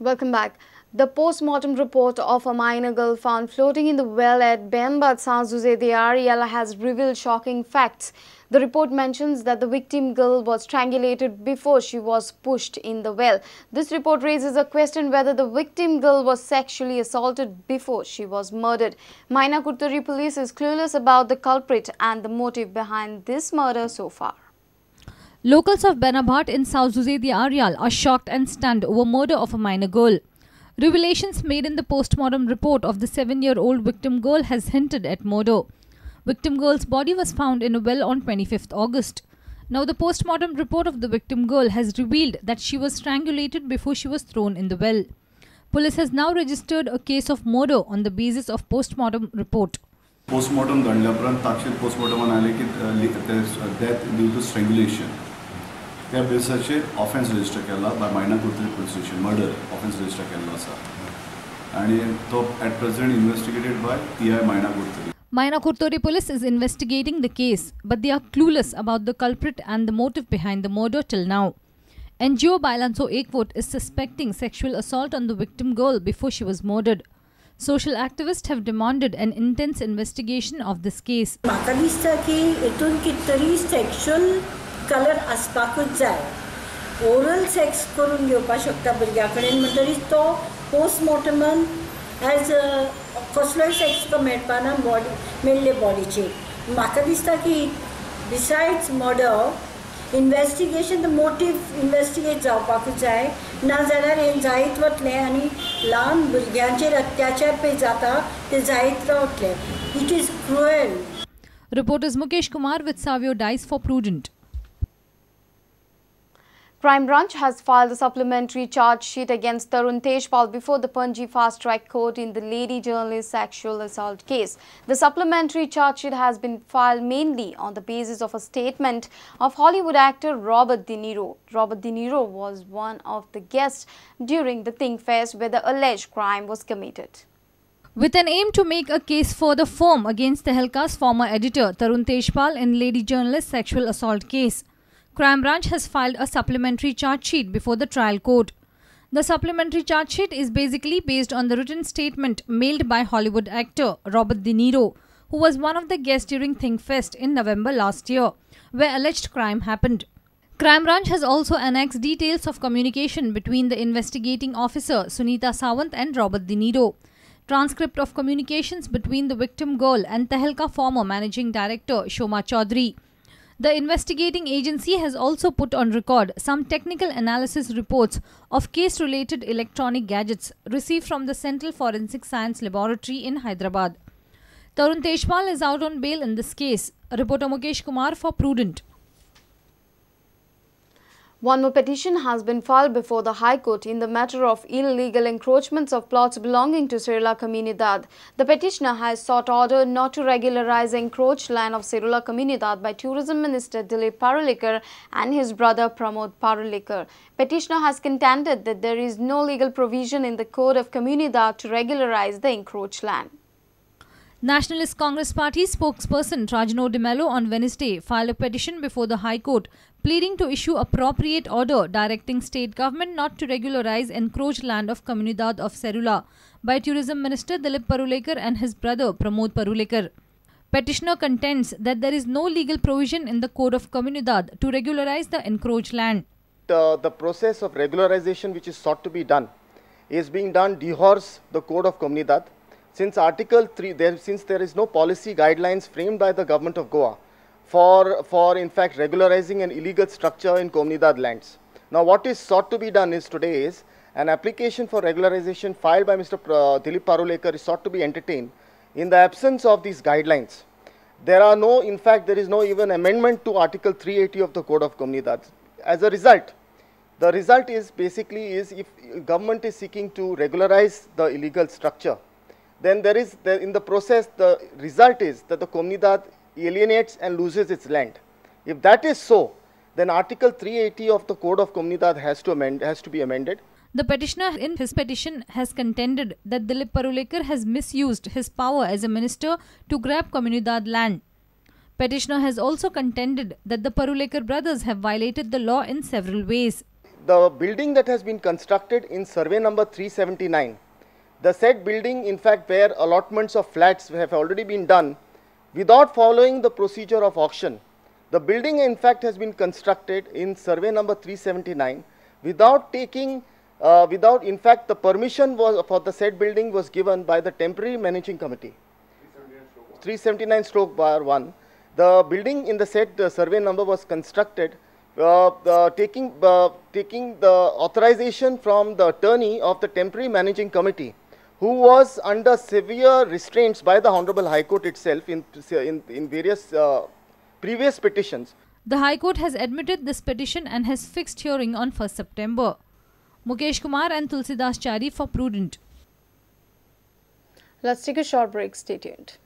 Welcome back. The post-mortem report of a minor girl found floating in the well at Bembad Sanzuzede area has revealed shocking facts. The report mentions that the victim girl was strangulated before she was pushed in the well. This report raises a question whether the victim girl was sexually assaulted before she was murdered. Mainakurturi police is clueless about the culprit and the motive behind this murder so far. Locals of Benabhat in South Zuzedi Aryal are shocked and stunned over murder of a minor girl. Revelations made in the post-mortem report of the 7-year-old victim girl has hinted at murder. Victim girl's body was found in a well on 25th August. Now the post-mortem report of the victim girl has revealed that she was strangulated before she was thrown in the well. Police has now registered a case of murder on the basis of post-mortem report. Post-mortem घडल्यापर्यंत ताक्षीत पोस्टमॉर्टमान आले की death due to strangulation. त्या बेसाचेर offence register केला by मायनाकुर्तरी police station murder offence register केल्लो आसा आनी तो at present investigated by TI Mainakurturi. Mainakurturi police is investigating the case, but they are clueless about the culprit and the motive behind the murder till now. NGO Bailanso Ekvot is suspecting sexual assault on the victim girl before she was murdered. Social activists have demanded an intense investigation of this case. म्हाका दिसता की हितून कित तरी sexual colour आसपाकूच जाय. Oral sex करून घेवपाक शकता भुरग्या कडेन म्हणटरीच तो पोस्टमॉर्टमान एज कसलोय सेक्स तो मेळपाना मेळ्ळे बॉडीचेर. म्हाका दिसता की besides murder investigation the motive investigate जावपाकूच जाय नाजाल्यार हें जायत वतलें आनी ल्हान भुरग्यांचेर अत्याचार पळय जाता ते जायत रावतले. It is cruel. Reporters Mukesh Kumar with Savio Dice for Prudent. Crime Branch has filed a supplementary charge sheet against Tarun Tejpal before the Panji Fast Track Court in the lady journalist sexual assault case. The supplementary charge sheet has been filed mainly on the basis of a statement of Hollywood actor Robert De Niro. Robert De Niro was one of the guests during the Think Fest where the alleged crime was committed. With an aim to make a case further firm against Tehelka's former editor Tarun Tejpal in lady journalist sexual assault case, Crime Branch has filed a supplementary charge sheet before the trial court. The supplementary charge sheet is basically based on the written statement mailed by Hollywood actor Robert De Niro, who was one of the guests during Think Fest in November last year, where alleged crime happened. Crime Branch has also annexed details of communication between the investigating officer Sunita Sawant and Robert De Niro, transcript of communications between the victim girl and Tehelka former managing director Shoma Chaudhary. The investigating agency has also put on record some technical analysis reports of case-related electronic gadgets received from the Central Forensic Science Laboratory in Hyderabad. Tarun Tejpal is out on bail in this case. Reporter Mukesh Kumar for Prudent. One more petition has been filed before the High Court in the matter of illegal encroachments of plots belonging to Cerula Comunidad. The petitioner has sought order not to regularize encroached land of Cerula Comunidad by Tourism Minister Dilip Parulekar and his brother Pramod Parulekar. Petitioner has contended that there is no legal provision in the Code of Comunidad to regularize the encroached land. Nationalist Congress Party spokesperson Rajno De Mello on Wednesday filed a petition before the High Court pleading to issue appropriate order directing state government not to regularize encroached land of Comunidad of Cerula by Tourism Minister Dilip Parulekar and his brother Pramod Parulekar. Petitioner contends that there is no legal provision in the Code of Comunidad to regularize the encroached land. The process of regularization which is sought to be done is being done dehors the Code of Comunidad. Since Article 3, since there is no policy guidelines framed by the government of Goa for in fact regularizing an illegal structure in Comunidad lands. Now what is sought to be done is today is an application for regularization filed by Mr. Dilip Parulekar is sought to be entertained in the absence of these guidelines. There are no, in fact there is no even amendment to Article 380 of the Code of Comunidad. As a result, the result is basically is if government is seeking to regularize the illegal structure, then there is, in the process, the result is that the Comunidad alienates and loses its land. If that is so, then Article 380 of the Code of Comunidad has to be amended. The petitioner in his petition has contended that Dilip Parulekar has misused his power as a minister to grab Comunidad land. Petitioner has also contended that the Parulekar brothers have violated the law in several ways. the building that has been constructed in survey number 379, the said building in fact where allotments of flats have already been done without following the procedure of auction. The building in fact has been constructed in survey number 379 without taking, in fact the permission was for the said building was given by the temporary managing committee. 379/1. The building in the said survey number was constructed taking the authorization from the attorney of the temporary managing committee, who was under severe restraints by the Honorable High Court itself in various previous petitions. The High Court has admitted this petition and has fixed hearing on 1st September. Mukesh Kumar and Tulsidas Chari for Prudent. Let's take a short break. Stay tuned.